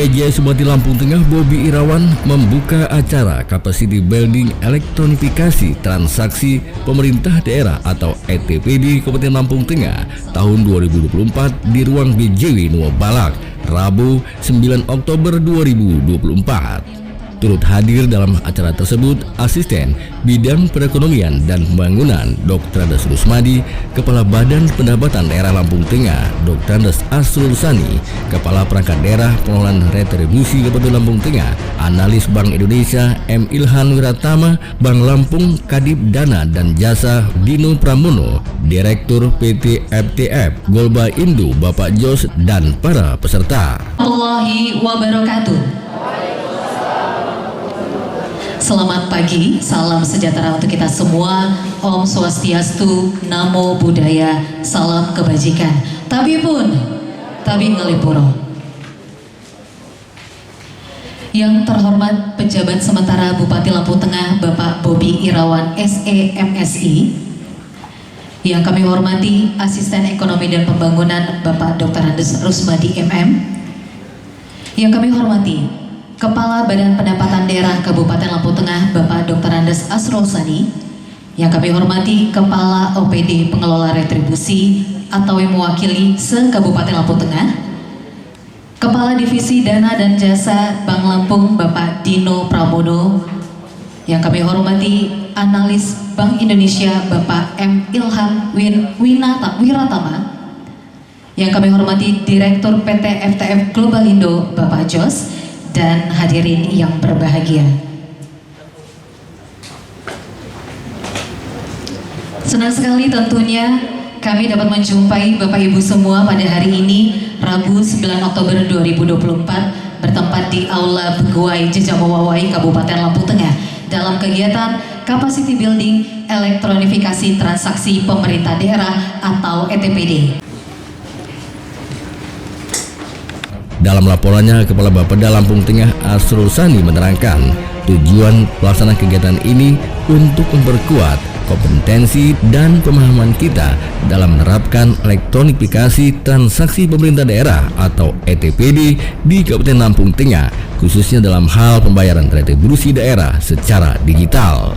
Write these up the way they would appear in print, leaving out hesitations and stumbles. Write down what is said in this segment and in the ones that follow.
PJS Bupati Lampung Tengah Bobi Irawan membuka acara Capacity Building Elektronifikasi Transaksi Pemerintah Daerah atau ETPD Kabupaten Lampung Tengah tahun 2024 di ruang BJW Nuwa Balak, Rabu 9 Oktober 2024. Turut hadir dalam acara tersebut Asisten Bidang Perekonomian dan Pembangunan Dr. Andes Rusmadi, Kepala Badan Pendapatan Daerah Lampung Tengah Dr. Andes Asrul Sani, Kepala Perangkat Daerah Pengelolaan Retribusi Kabupaten Lampung Tengah, Analis Bank Indonesia M. Ilhan Wiratama, Bank Lampung Kadip Dana dan Jasa Dino Pramono, Direktur PT FTF Golba Indo Bapak Jos dan para peserta. Warahmatullahi wabarakatuh. Selamat pagi, salam sejahtera untuk kita semua. Om Swastiastu, Namo Buddhaya, salam kebajikan. Tabi ngalipuro. Yang terhormat Pejabat Sementara Bupati Lampung Tengah Bapak Bobi Irawan SE MSI. Yang kami hormati Asisten Ekonomi dan Pembangunan Bapak Dr. Andes Rusmadi MM. Yang kami hormati Kepala Badan Pendapatan Daerah Kabupaten Lampung Tengah Bapak Dr. Andes Asrul Sani, yang kami hormati Kepala OPD Pengelola Retribusi atau yang mewakili se-Kabupaten Lampung Tengah, Kepala Divisi Dana dan Jasa Bank Lampung Bapak Dino Pramono, yang kami hormati Analis Bank Indonesia Bapak M. Ilham Wiratama, yang kami hormati Direktur PT FTF Global Indo Bapak Jos, dan hadirin yang berbahagia. Senang sekali tentunya kami dapat menjumpai Bapak Ibu semua pada hari ini Rabu 9 Oktober 2024 bertempat di Aula Beguai Jejamowawai Kabupaten Lampung Tengah dalam kegiatan Capacity Building Elektronifikasi Transaksi Pemerintah Daerah atau ETPD. Dalam laporannya, Kepala Bapeda Lampung Tengah Asrul Sani menerangkan tujuan pelaksanaan kegiatan ini untuk memperkuat kompetensi dan pemahaman kita dalam menerapkan elektronifikasi transaksi pemerintah daerah atau ETPD di Kabupaten Lampung Tengah, khususnya dalam hal pembayaran retribusi daerah secara digital.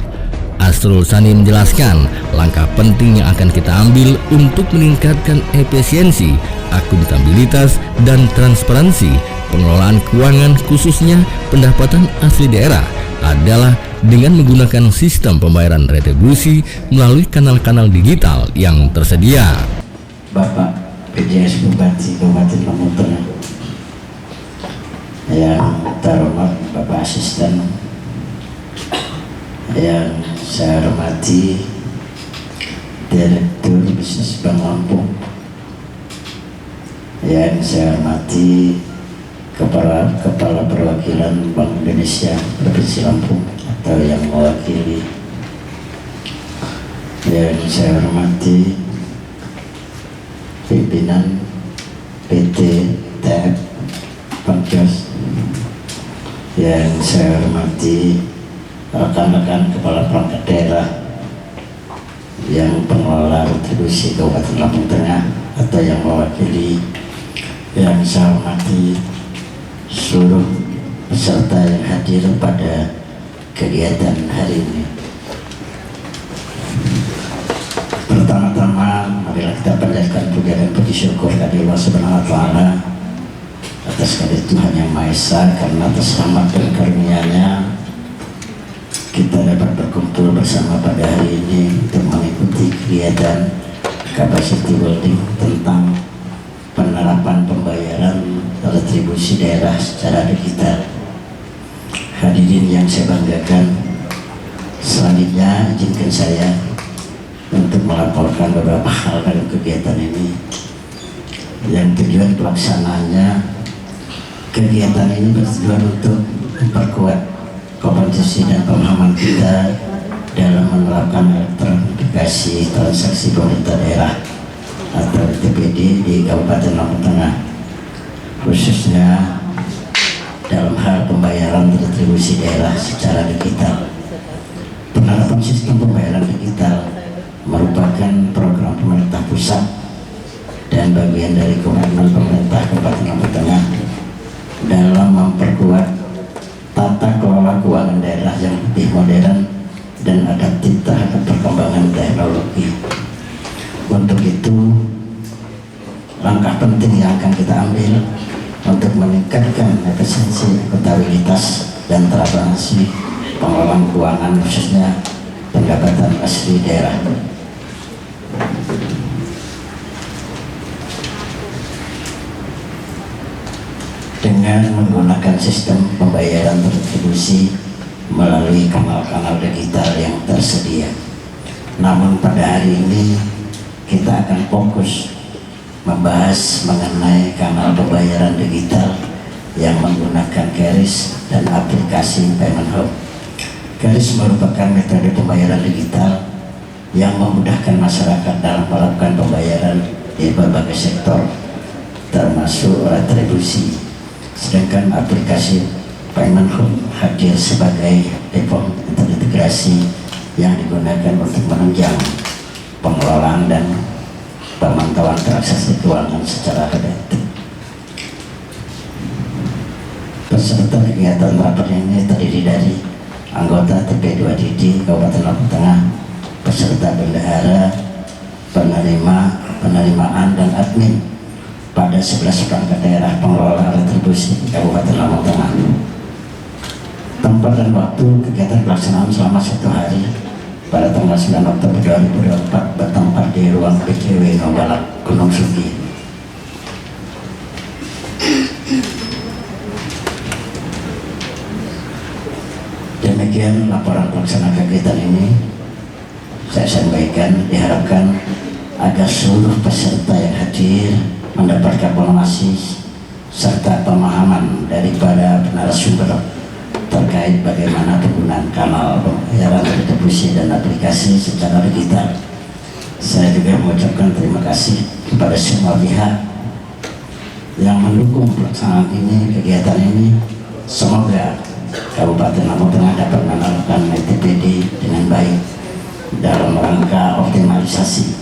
Asrul Sani menjelaskan langkah penting yang akan kita ambil untuk meningkatkan efisiensi, akuntabilitas, dan transparansi pengelolaan keuangan khususnya pendapatan asli daerah adalah dengan menggunakan sistem pembayaran retribusi melalui kanal-kanal digital yang tersedia. Bapak PJS Bupati Kabupaten Lampung Tengah, yang terhormat Bapak Asisten, yang saya hormati Direktur Bisnis Bank Lampung, yang saya hormati Kepala Perwakilan Bank Indonesia Provinsi Lampung atau yang mewakili, yang saya hormati pimpinan PT TF Pankos, yang saya hormati rekan-rekan Kepala Perangkat Daerah yang pengelola retribusi Kabupaten Lampung Tengah atau yang mewakili, yang saya hormati seluruh peserta yang hadir pada kegiatan hari ini. Pertama-tama marilah kita panjatkan puja dan puji syukur kepada Allah Subhanahu wa Ta'ala atas kehadirat Tuhan Yang Maha Esa, karena atas rahmat dan karunia-Nya kita dapat berkumpul bersama pada hari ini untuk mengikuti kegiatan Capacity Building tentang penerapan pembayaran retribusi daerah secara digital. Hadirin yang saya banggakan, selanjutnya izinkan saya untuk melaporkan beberapa hal dalam kegiatan ini. Yang tujuan pelaksanaannya, kegiatan ini bertujuan untuk memperkuat kompetensi dan pemahaman kita dalam menerapkan elektronifikasi transaksi pemerintah daerah atau ETPD di Kabupaten Lampung Tengah, khususnya dalam hal pembayaran retribusi daerah secara digital. Penerapan sistem pembayaran digital merupakan program pemerintah pusat dan bagian dari komitmen pemerintah Kabupaten Lampung Tengah dalam prihatin terhadap perkembangan teknologi. Untuk itu, langkah penting yang akan kita ambil untuk meningkatkan efisiensi, akuntabilitas, dan transparansi pengelolaan keuangan, khususnya pendapatan asli daerah. Dengan menggunakan sistem pembayaran retribusi melalui kanal-kanal digital yang tersedia. Namun pada hari ini kita akan fokus membahas mengenai kanal pembayaran digital yang menggunakan KRIS dan aplikasi Payment Hub. KRIS merupakan metode pembayaran digital yang memudahkan masyarakat dalam melakukan pembayaran di berbagai sektor, termasuk retribusi. Sedangkan aplikasi Payment Hub hadir sebagai platform terintegrasi yang digunakan untuk menunjang pengelolaan dan pemantauan transaksi keuangan secara otomatis. Peserta kegiatan rapat ini terdiri dari anggota TP2DD Kabupaten Lampung Tengah, peserta bendahara, penerimaan dan admin pada 11 perangkat daerah pengelola retribusi Kabupaten Lampung Tengah. Tempat dan waktu kegiatan pelaksanaan selama 1 hari pada tanggal 9 Oktober 2024 bertempat di ruang PJW Nogbalak, Gunung Sugi. Demikian laporan pelaksana kegiatan ini. Saya sampaikan, diharapkan agar seluruh peserta yang hadir mendapatkan informasi serta pemahaman daripada narasumber terkait bagaimana penggunaan kanal pembayaran retribusi dan aplikasi secara digital. Saya juga mengucapkan terima kasih kepada semua pihak yang mendukung pelaksanaan ini, kegiatan ini. Semoga Kabupaten Lampung Tengah dapat menerapkan TPD dengan baik dalam rangka optimalisasi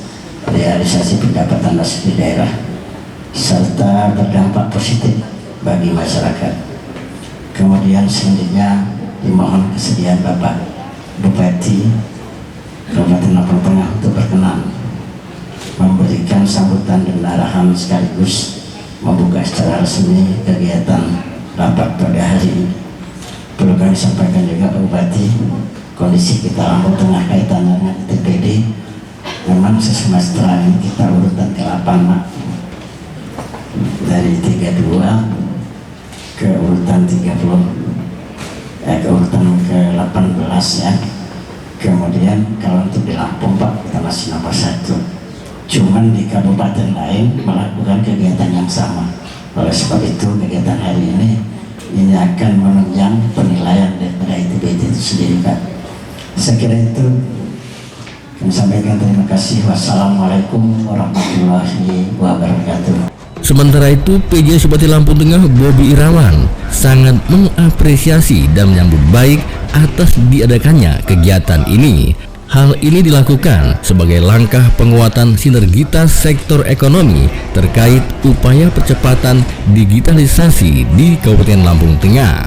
realisasi pendapatan asli daerah serta berdampak positif bagi masyarakat. Kemudian selanjutnya dimohon kesediaan Bapak Bupati Kabupaten Lampung Tengah untuk berkenan memberikan sambutan dan arahan sekaligus membuka secara resmi kegiatan rapat pada hari ini. Perlu kami sampaikan juga Pak Bupati, kondisi kita Lampung Tengah kaitannya dengan TPD memang sesemester ini kita urutan ke-8 Pak, dari 32 ke urutan 30, ke urutan ke-18 ya. Kemudian kalau untuk di Lampung Pak kita masih nomor 1, cuman di kabupaten lain melakukan kegiatan yang sama. Oleh sebab itu kegiatan hari ini akan menunjang penilaian daripada ITBT itu sendiri Pak. Saya kira itu kami sampaikan terima kasih. Wassalamualaikum warahmatullahi wabarakatuh. Sementara itu, PJ Bupati Lampung Tengah Bobi Irawan sangat mengapresiasi dan menyambut baik atas diadakannya kegiatan ini. Hal ini dilakukan sebagai langkah penguatan sinergitas sektor ekonomi terkait upaya percepatan digitalisasi di Kabupaten Lampung Tengah.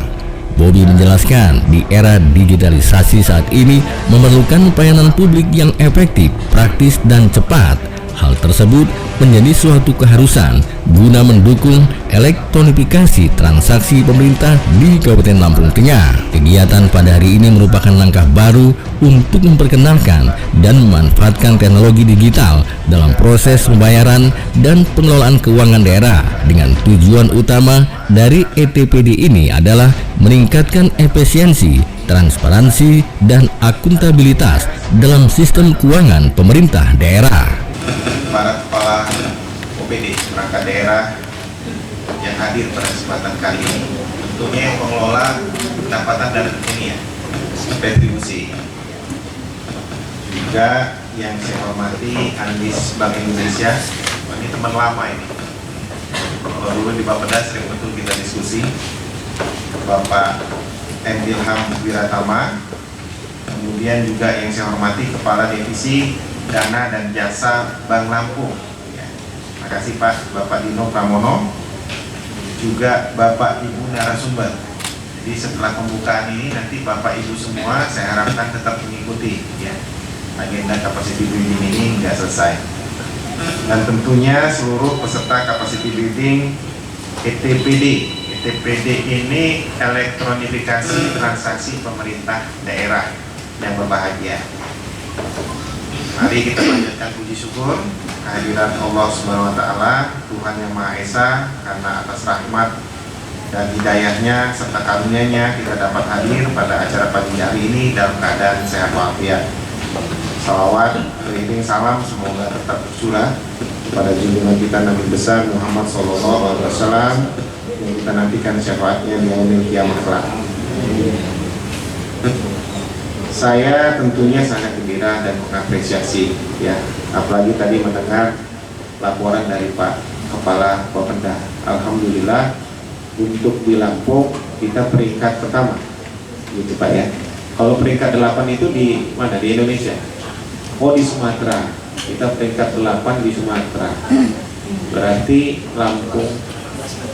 Bobi menjelaskan di era digitalisasi saat ini memerlukan pelayanan publik yang efektif, praktis, dan cepat. Hal tersebut menjadi suatu keharusan guna mendukung elektronifikasi transaksi pemerintah di Kabupaten Lampung Tengah. Kegiatan pada hari ini merupakan langkah baru untuk memperkenalkan dan memanfaatkan teknologi digital dalam proses pembayaran dan pengelolaan keuangan daerah, dengan tujuan utama dari ETPD ini adalah meningkatkan efisiensi, transparansi, dan akuntabilitas dalam sistem keuangan pemerintah daerah. Para kepala OPD perangkat daerah yang hadir pada kesempatan kali ini, tentunya pengelola pendapatan dan ini ya, retribusi. Juga yang saya hormati analis Bank Indonesia, ini teman lama ini. Kalau dulu di Bapeda sering betul kita diskusi. Bapak M. Ilham Wiratama, kemudian juga yang saya hormati Kepala Divisi Dana dan Jasa Bank Lampung ya. Terima kasih Pak Bapak Dino Pramono, juga Bapak Ibu narasumber Jadi setelah pembukaan ini nanti Bapak Ibu semua saya harapkan tetap mengikuti ya agenda capacity building ini hingga selesai. Dan tentunya seluruh peserta capacity building ETPD. ETPD ini elektronifikasi transaksi pemerintah daerah yang berbahagia. Mari kita panjatkan puji syukur kehadiran Allah Subhanahu wa taala, Tuhan yang Maha Esa, karena atas rahmat dan hidayahnya serta karunia-Nya kita dapat hadir pada acara pagi hari ini dalam keadaan sehat walafiat. Salawat, keliling salam semoga tetap tercurah pada junjungan kita Nabi besar Muhammad SAW yang kita nantikan syafaatnya di yaumil kiamah kelak. Saya tentunya sangat gembira dan mengapresiasi ya, apalagi tadi mendengar laporan dari Pak Kepala Bapenda. Alhamdulillah untuk di Lampung kita peringkat pertama, gitu Pak ya. Kalau peringkat 8 itu di mana? Di Indonesia? Oh di Sumatera. Kita peringkat 8 di Sumatera. Berarti Lampung.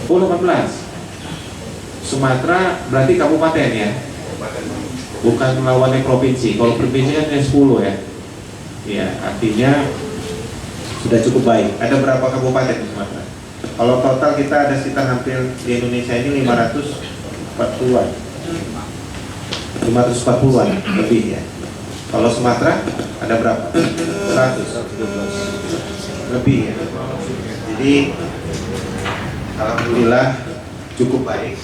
Oh 18. Sumatera berarti kabupaten ya? Bukan lawannya provinsi. Kalau provinsi kan 10 ya. Ya, artinya sudah cukup baik. Ada berapa kabupaten di Sumatera? Kalau total kita ada sekitar hampir di Indonesia ini 540-an. 540-an lebih ya. Kalau Sumatera ada berapa? 100 lebih ya. Jadi alhamdulillah cukup baik.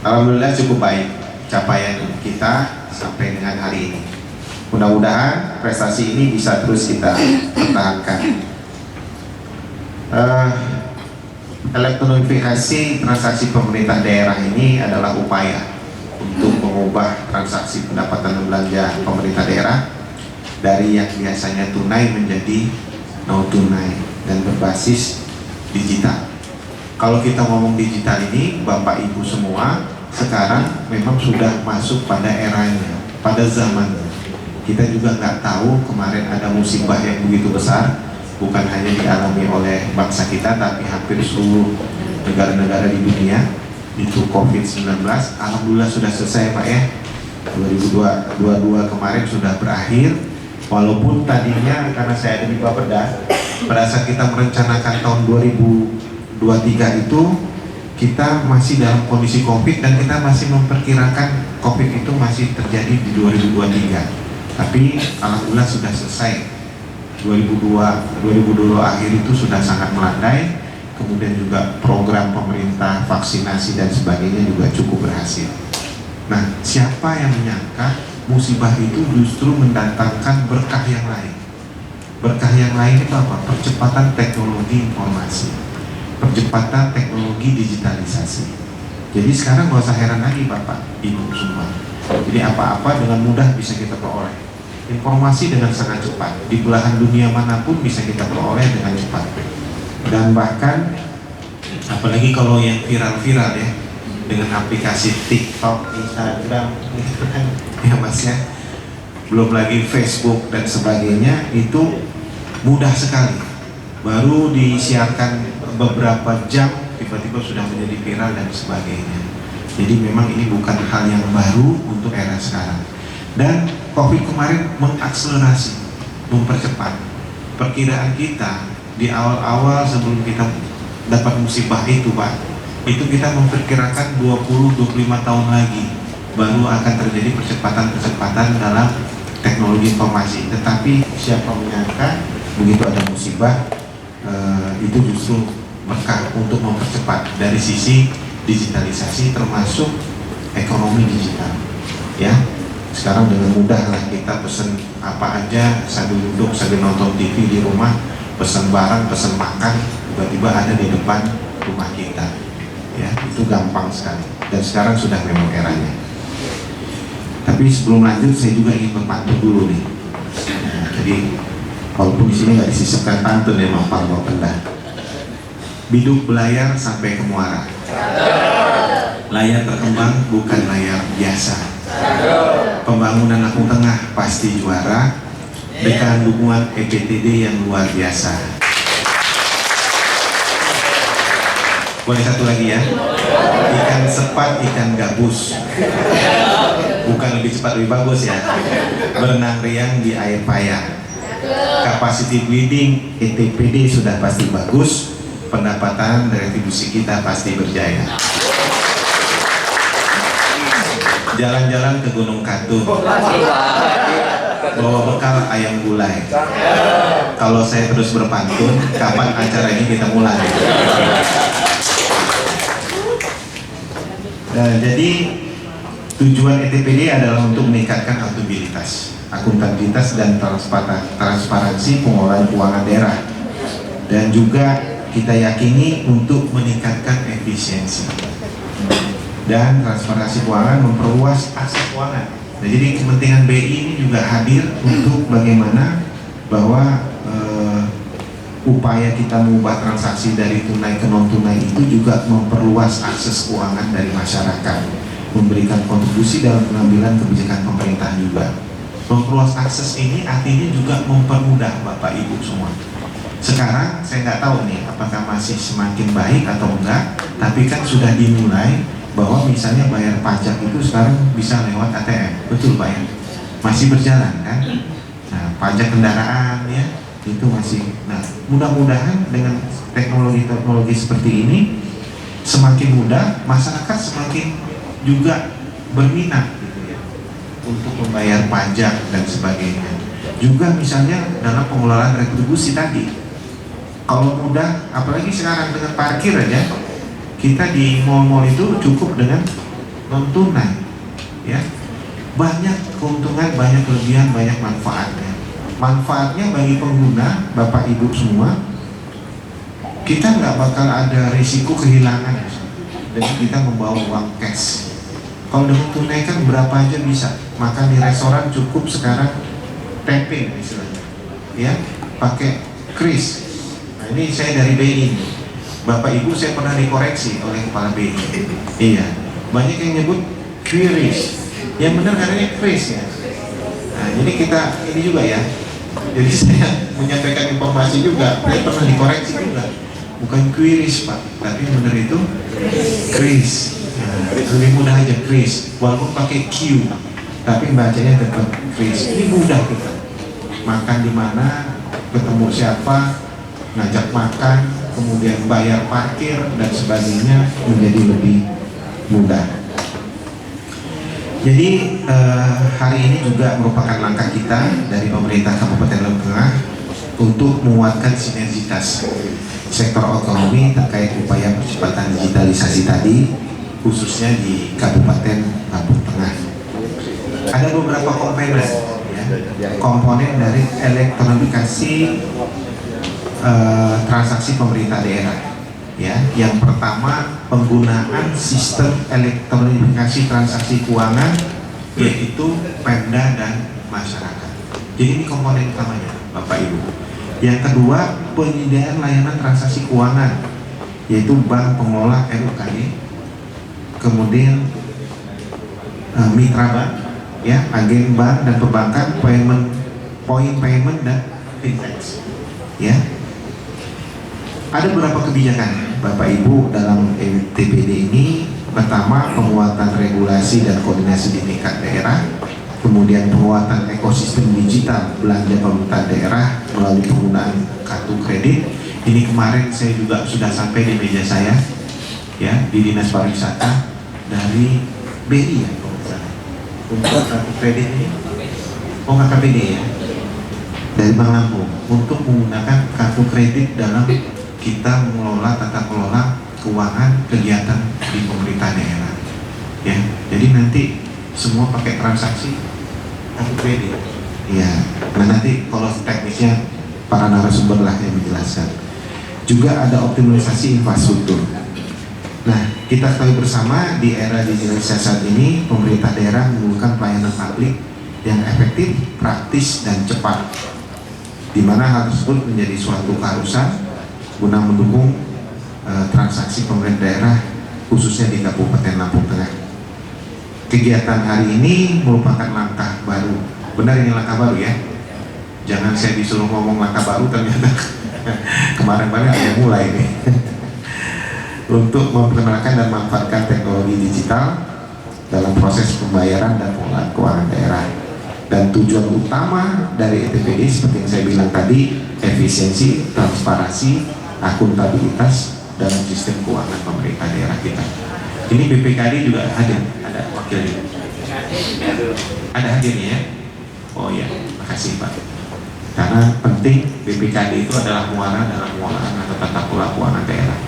Alhamdulillah cukup baik capaian kita sampai dengan hari ini. Mudah-mudahan prestasi ini bisa terus kita pertahankan. Elektronifikasi transaksi pemerintah daerah ini adalah upaya untuk mengubah transaksi pendapatan dan belanja pemerintah daerah dari yang biasanya tunai menjadi non tunai dan berbasis digital. Kalau kita ngomong digital ini, Bapak Ibu semua sekarang memang sudah masuk pada eranya, pada zamannya. Kita juga nggak tahu kemarin ada musibah yang begitu besar, bukan hanya dialami oleh bangsa kita, tapi hampir seluruh negara-negara di dunia, itu COVID-19. Alhamdulillah sudah selesai Pak ya, 2022 kemarin sudah berakhir. Walaupun tadinya karena saya ada di Bapeda, pada saat kita merencanakan tahun 2023 itu kita masih dalam kondisi COVID dan kita masih memperkirakan COVID itu masih terjadi di 2023. Tapi alhamdulillah sudah selesai. 2022 akhir itu sudah sangat melandai. Kemudian juga program pemerintah vaksinasi dan sebagainya juga cukup berhasil. Nah, siapa yang menyangka musibah itu justru mendatangkan berkah yang lain? Berkah yang lain itu apa? Percepatan teknologi informasi, percepatan teknologi digitalisasi. Jadi sekarang nggak usah heran lagi Bapak, Ibu semua. Jadi apa-apa dengan mudah bisa kita peroleh. Informasi dengan sangat cepat, di belahan dunia manapun bisa kita peroleh dengan cepat. Dan bahkan apalagi kalau yang viral-viral ya, dengan aplikasi TikTok, Instagram, ya Mas ya, belum lagi Facebook dan sebagainya, itu mudah sekali. Baru disiarkan beberapa jam tiba-tiba sudah menjadi viral dan sebagainya. Jadi memang ini bukan hal yang baru untuk era sekarang. Dan COVID kemarin mengakselerasi, mempercepat. Perkiraan kita di awal-awal sebelum kita dapat musibah itu Pak, itu kita memperkirakan 20-25 tahun lagi baru akan terjadi percepatan-percepatan dalam teknologi informasi. Tetapi siapa menyangka begitu ada musibah, itu justru berkah untuk mempercepat dari sisi digitalisasi termasuk ekonomi digital ya. Sekarang dengan mudah lah kita pesen apa aja sambil duduk, sambil nonton TV di rumah, pesen barang, pesen makan, tiba-tiba ada di depan rumah kita ya. Itu gampang sekali dan sekarang sudah memang eranya. Tapi sebelum lanjut saya juga ingin berpantun dulu nih. Nah, jadi walaupun di sini nggak disisipkan pantun ya Pak Bapenda. Biduk belayar sampai ke muara. Layar terkembang bukan layar biasa. Pembangunan Lampung Tengah pasti juara. dengan dukungan EPTD yang luar biasa. Boleh satu lagi ya, ikan sepat, ikan gabus, bukan lebih cepat lebih bagus ya, berenang riang di air payah. Capacity building ETPD sudah pasti bagus, pendapatan retribusi kita pasti berjaya. Jalan-jalan ke Gunung Katup, bawa bekal ayam gulai. Kalau saya terus berpantun, kapan acara ini kita mulai? Jadi tujuan ETPD adalah untuk meningkatkan akuntabilitas dan transparansi pengelolaan keuangan daerah, dan juga kita yakini untuk meningkatkan efisiensi dan transparansi keuangan, memperluas akses keuangan. Nah, jadi kepentingan BI ini juga hadir untuk bagaimana bahwa upaya kita mengubah transaksi dari tunai ke non tunai itu juga memperluas akses keuangan dari masyarakat, memberikan kontribusi dalam pengambilan kebijakan pemerintah juga. Memperluas akses ini artinya juga mempermudah Bapak Ibu semua. Sekarang saya nggak tahu nih apakah masih semakin baik atau enggak, tapi kan sudah dimulai bahwa misalnya bayar pajak itu sekarang bisa lewat ATM, betul Pak ya? Masih berjalan kan? Nah, pajak kendaraan ya, itu masih. Nah, mudah-mudahan dengan teknologi seperti ini semakin mudah, masyarakat semakin juga berminat gitu ya, untuk membayar pajak dan sebagainya. Juga misalnya dalam pengelolaan retribusi tadi, kalau mudah, apalagi sekarang dengan parkir aja, kita di mal-mal itu cukup dengan non tunai ya, banyak keuntungan, banyak kelebihan, banyak manfaatnya. Manfaatnya bagi pengguna, Bapak Ibu semua, kita nggak bakal ada risiko kehilangan dan kita membawa uang cash. Kalau dengan tunai kan berapa aja bisa. Makan di restoran cukup sekarang tapping istilahnya ya, pakai kris. Nah, ini saya dari BI, Bapak Ibu saya pernah dikoreksi oleh kepala BI. Iya, banyak yang nyebut QRIS, yang benar katanya kris ya. Nah, jadi kita ini juga ya, jadi saya menyampaikan informasi juga, saya pernah dikoreksi juga, bukan QRIS Pak, tapi benar itu kris. Nah, lebih mudah aja kris, walaupun pakai Q, tapi bacanya tetap kris. Ini mudah kita makan di mana, ketemu siapa, ngajak makan, kemudian bayar parkir dan sebagainya menjadi lebih mudah. Jadi hari ini juga merupakan langkah kita dari pemerintah Kabupaten Lampung Tengah untuk menguatkan sinergitas sektor ekonomi terkait upaya percepatan digitalisasi tadi, khususnya di Kabupaten Lampung Tengah. Ada beberapa komponen dari elektronifikasi transaksi pemerintah daerah ya. Yang pertama, penggunaan sistem elektronifikasi transaksi keuangan, yaitu Pemda dan masyarakat. Jadi ini komponen utamanya Bapak Ibu. Yang kedua, penyediaan layanan transaksi keuangan, yaitu bank pengelola RUKD, kemudian mitra bank ya, agen bank dan perbankan, point payment dan fintech ya. Ada beberapa kebijakan Bapak Ibu dalam ETPD ini. Pertama, penguatan regulasi dan koordinasi di tingkat daerah, kemudian penguatan ekosistem digital belanja pemerintah daerah melalui penggunaan kartu kredit. Ini kemarin saya juga sudah sampai di meja saya ya, di Dinas Pariwisata dari BI ya, kalau nggak salah, untuk kartu kredit ini, KKPD ya, dari Bank Lampung, untuk menggunakan kartu kredit dalam kita mengelola tata kelola keuangan kegiatan di pemerintah daerah ya. Jadi nanti semua pakai transaksi kartu kredit ya. Nah, nanti kalau teknisnya para narasumber lah yang menjelaskan. Juga ada optimalisasi infrastruktur. Nah, kita ketahui bersama di era digitalisasi saat ini, pemerintah daerah membutuhkan pelayanan publik yang efektif, praktis, dan cepat, di mana hal tersebut menjadi suatu keharusan guna mendukung transaksi pemerintah daerah khususnya di Kabupaten Lampung Tengah. Kegiatan hari ini merupakan langkah baru, benar ini langkah baru ya, Jangan saya disuruh ngomong langkah baru ternyata kemarin-kemarin ada yang mulai nih. Untuk memperkenalkan dan memanfaatkan teknologi digital dalam proses pembayaran dan pengelolaan keuangan daerah. Dan tujuan utama dari ETPD seperti yang saya bilang tadi, efisiensi, transparansi, akuntabilitas dalam sistem keuangan pemerintah daerah kita. Ini BPKD juga hadir, ada wakilnya. Ada hadirnya ya? Oh ya, makasih Pak. Karena penting BPKD itu adalah muara dalam pengelolaan atau tata kelola keuangan daerah.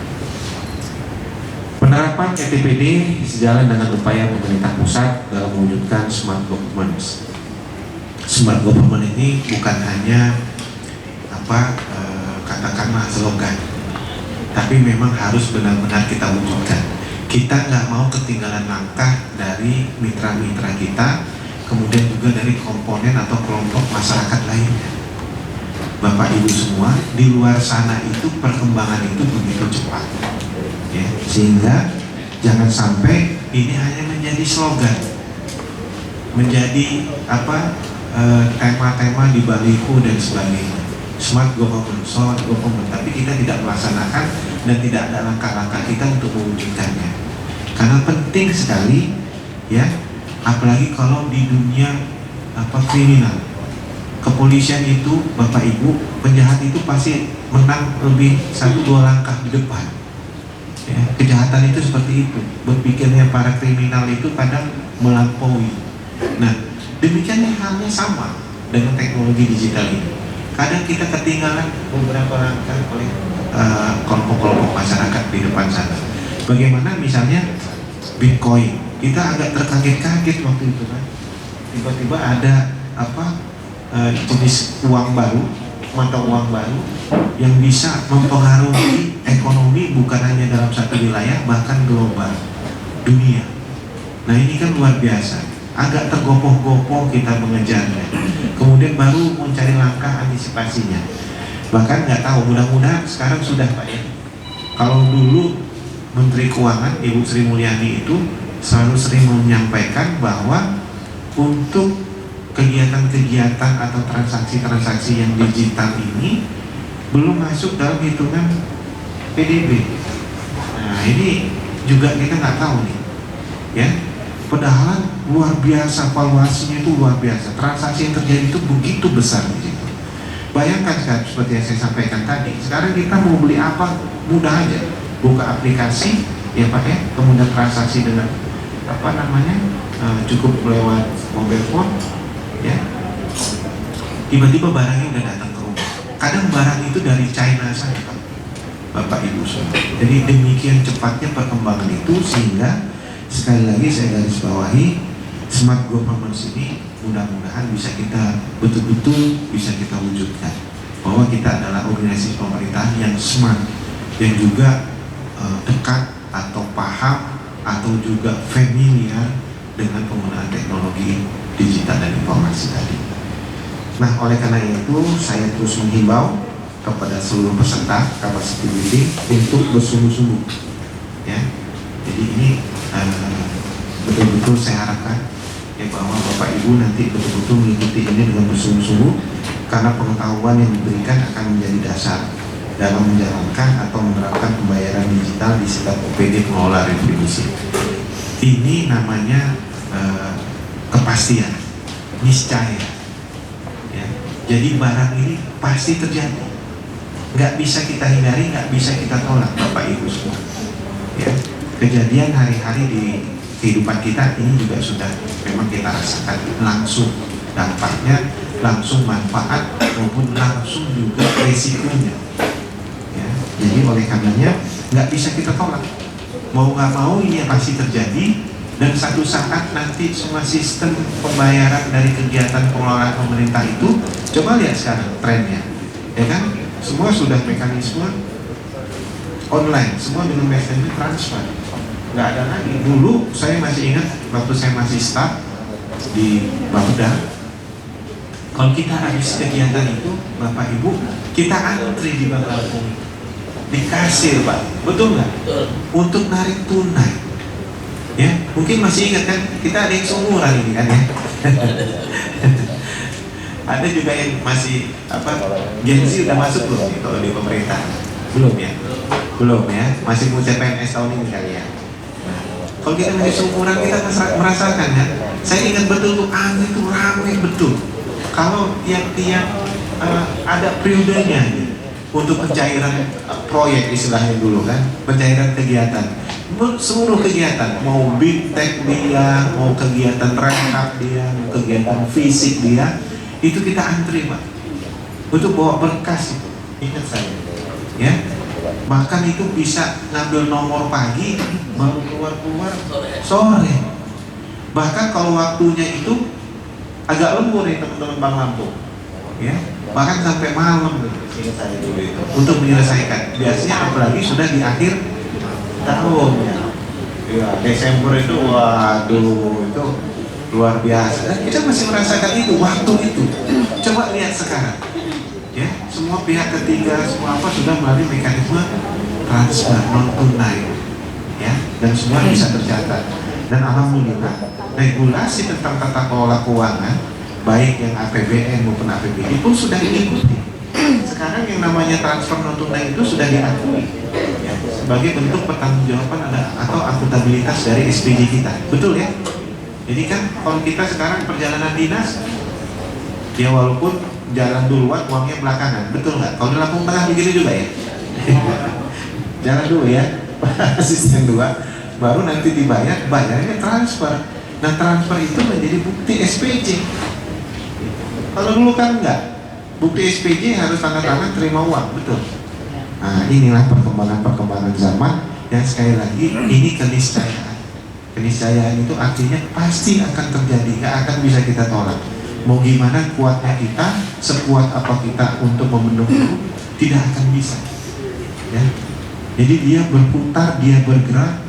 Penerapan ETPD sejalan dengan upaya pemerintah pusat dalam mewujudkan smart government. Smart government ini bukan hanya katakanlah slogan, tapi memang harus benar-benar kita wujudkan. Kita nggak mau ketinggalan langkah dari mitra-mitra kita, kemudian juga dari komponen atau kelompok masyarakat lainnya. Bapak Ibu semua, di luar sana itu perkembangan itu begitu cepat, ya, sehingga jangan sampai ini hanya menjadi slogan, menjadi tema-tema di baliho dan sebagainya. Smart government, tapi kita tidak melaksanakan dan tidak ada langkah-langkah kita untuk mewujudkannya. Karena penting sekali, ya, apalagi kalau di dunia kriminal, kepolisian itu, Bapak Ibu, penjahat itu pasti menang lebih 1-2 langkah di depan. Ya, kejahatan itu seperti itu. Berpikirnya para kriminal itu kadang melampaui. Nah, demikian halnya sama dengan teknologi digital ini. Kadang kita ketinggalan beberapa langkah oleh kelompok-kelompok masyarakat di depan sana. Bagaimana misalnya Bitcoin, kita agak terkaget-kaget waktu itu kan. Tiba-tiba ada jenis uang baru, mata uang baru yang bisa mempengaruhi ekonomi bukan hanya dalam satu wilayah, bahkan global, dunia. Nah ini kan luar biasa. Agak tergopoh-gopoh kita mengejarnya, kemudian baru mencari langkah antisipasinya. Bahkan nggak tahu, mudah-mudahan sekarang sudah Pak ya. Kalau dulu Menteri Keuangan Ibu Sri Mulyani itu selalu sering menyampaikan bahwa untuk kegiatan-kegiatan atau transaksi-transaksi yang digital ini belum masuk dalam hitungan PDB. Nah ini juga kita nggak tahu nih, ya. Padahal luar biasa, valuasinya itu luar biasa. Transaksi yang terjadi itu begitu besar di situ. Bayangkan kan, seperti yang saya sampaikan tadi. Sekarang kita mau beli apa, mudah aja. Buka aplikasi, ya Pak ya. Kemudian transaksi dengan cukup lewat mobile phone, ya. Tiba-tiba barangnya udah datang ke rumah. Kadang barang itu dari China saja, Pak. Bapak Ibu semua. Jadi demikian cepatnya perkembangan itu sehingga sekali lagi saya garis bawahi, smart government ini mudah-mudahan bisa kita betul-betul bisa kita wujudkan, bahwa kita adalah organisasi pemerintahan yang smart, yang juga dekat atau paham atau juga familiar dengan penggunaan teknologi digital dan informasi tadi. Nah, oleh karena itu saya terus menghimbau kepada seluruh peserta capacity building untuk bersungguh-sungguh, ya. Jadi ini betul-betul saya harapkan ya bahwa Bapak Ibu nanti betul-betul mengikuti ini dengan bersungguh-sungguh, karena pengetahuan yang diberikan akan menjadi dasar dalam menjalankan atau menerapkan pembayaran digital di setiap OPD pengelola retribusi. Ini namanya kepastian, niscaya. Ya. Jadi barang ini pasti terjadi, nggak bisa kita hindari, nggak bisa kita tolak, Bapak Ibu semua. Ya. Kejadian hari-hari di kehidupan kita ini juga sudah memang kita rasakan langsung dampaknya, langsung manfaat maupun langsung juga resikonya. Ya, jadi oleh karenanya nggak bisa kita tolak. Mau nggak mau ini pasti terjadi, dan satu saat nanti semua sistem pembayaran dari kegiatan pengelolaan pemerintah itu, coba lihat sekarang trennya, ya kan? Semua sudah mekanisme online, semua dengan mekanisme transfer. Nggak ada lagi. Dulu saya masih ingat waktu saya masih staff di Bauda, kalau kita habis kegiatan itu, Bapak Ibu, kita antri di Bank Lampung, di kasir Pak, betul nggak? Untuk narik tunai. Ya, mungkin masih ingat kan? Kita ada yang seumuran ini kan ya. Ada juga yang masih Gen Z udah masuk belum nih kalau di pemerintah? Belum ya? Belum ya? Masih mau CPNS tahun ini kali ya? Nah, kalau kita masih seumuran kita merasakan ya. Saya ingat betul tuh itu ramai betul. Kalau tiap ada periodenya nih, untuk pencairan proyek istilahnya dulu kan, pencairan kegiatan. Seluruh kegiatan, mau big tech dia, mau kegiatan rehab dia, mau kegiatan fisik dia, itu kita antri Pak, untuk bawa berkas itu, ingat saya, ya. Bahkan itu bisa ngambil nomor pagi, baru keluar sore. Bahkan kalau waktunya itu agak lembur nih teman-teman Bang Lampung, ya. Bahkan sampai malam ingat saya dulu itu, untuk menyelesaikan. Biasanya apalagi sudah di akhir tahun ya. Ya, Desember itu waduh itu luar biasa. Dan kita masih merasakan itu waktu itu. Coba lihat sekarang. Ya, semua pihak ketiga semua sudah melalui mekanisme transfer non tunai. Ya, dan semua bisa tercatat. Dan alhamdulillah regulasi tentang tata kelola keuangan baik yang APBN maupun APBD pun sudah diikuti. Sekarang yang namanya transfer non tunai itu sudah diakui ya, sebagai bentuk pertanggungjawaban atau akuntabilitas dari SPJ kita, betul ya? Jadi kan kalau kita sekarang perjalanan dinas, ya walaupun jalan duluan uangnya belakangan, betul nggak? Kalau di Lampung Tengah begitu juga ya? Jalan dulu ya, asisten 2, baru nanti dibayar, bayarnya transfer. Nah transfer itu menjadi bukti SPJ. Kalau dulu kan enggak, bukti SPJ harus tanda tangan terima uang, betul. Nah inilah perkembangan zaman yang sekali lagi ini keniscayaan. Keniscayaan itu artinya pasti akan terjadi, nggak akan bisa kita tolak. Mau gimana kuatnya kita, sekuat apa kita untuk membendung itu, tidak akan bisa. Ya. Jadi dia berputar, dia bergerak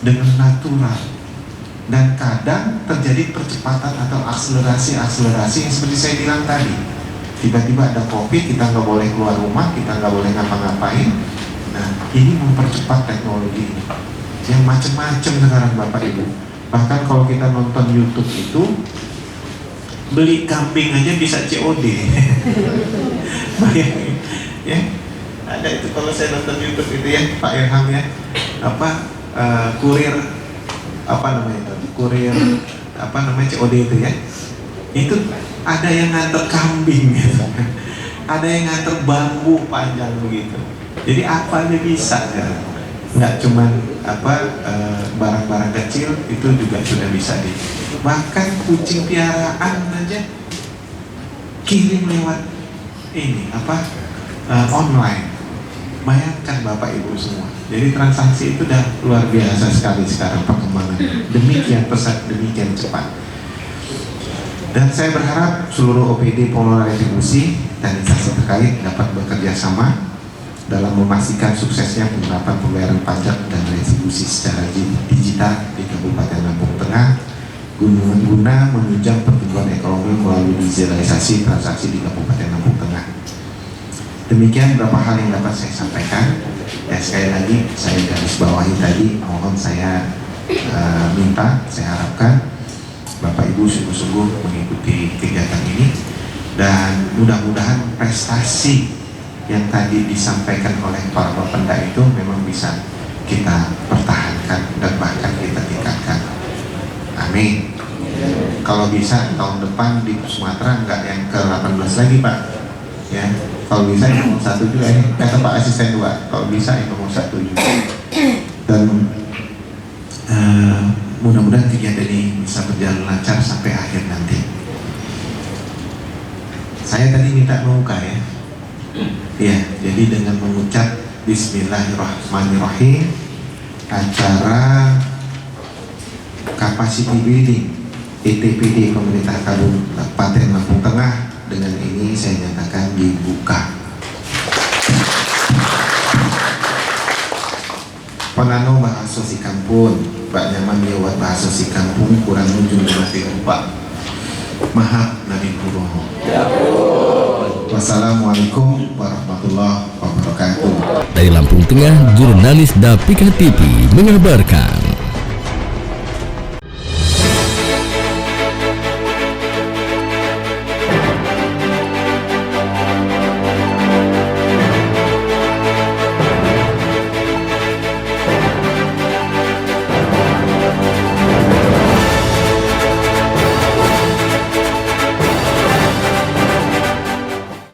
dengan natural. Dan kadang terjadi percepatan atau akselerasi yang seperti saya bilang tadi. Tiba-tiba ada COVID, kita nggak boleh keluar rumah, kita nggak boleh ngapa-ngapain. Nah, ini mempercepat teknologi ini. Yang macam-macam sekarang Bapak Ibu. Bahkan kalau kita nonton YouTube itu, beli kambing aja bisa COD. Bayangin, ya. Ada itu kalau saya nonton YouTube itu ya, Pak Irham ya. Kurir kurir COD itu ya. Itu ada yang nganter kambing gitu. Ada yang nganter bambu panjang begitu. Jadi apa aja bisa ya. Nggak cuman barang-barang kecil itu juga sudah bisa bahkan kucing piaraan aja kirim lewat ini online. Bayangkan Bapak Ibu semua. Jadi transaksi itu udah luar biasa sekali sekarang perkembangannya. Demikian pesat, demikian cepat. Dan saya berharap seluruh OPD pengelola retribusi dan instansi terkait dapat bekerja sama dalam memastikan suksesnya penerapan pembayaran pajak dan retribusi secara digital di Kabupaten Lampung Tengah guna menunjang pertumbuhan ekonomi melalui digitalisasi transaksi di Kabupaten Lampung Tengah. Demikian beberapa hal yang dapat saya sampaikan. Ya, sekali lagi saya garis bawahi tadi, mohon saya saya harapkan Bapak Ibu sungguh-sungguh mengikuti kegiatan ini dan mudah-mudahan prestasi yang tadi disampaikan oleh para Bapenda itu memang bisa kita pertahankan dan bahkan kita tingkatkan. Amin. Kalau bisa tahun depan di Sumatera enggak yang ke-18 lagi Pak. Ya, kalau bisa yang nomor 1 juga ini kata Pak Asisten 2. Kalau bisa yang nomor 1 juga. Dan mudah-mudahan kegiatan ini bisa berjalan lancar sampai akhir nanti. Saya tadi minta membuka ya. Ya, jadi dengan mengucap Bismillahirrahmanirrahim, acara Capacity Building ETPD Pemerintah Kabupaten Lampung Tengah dengan ini saya nyatakan dibuka. Penano bahasa si kampung, Pak nyaman lewat bahasa si kampung kurang ujung mati lupa. Maaf Nabi Puroho. Wassalamualaikum warahmatullahi wabarakatuh. Dari Lampung Tengah, jurnalis Dapika TV mengabarkan.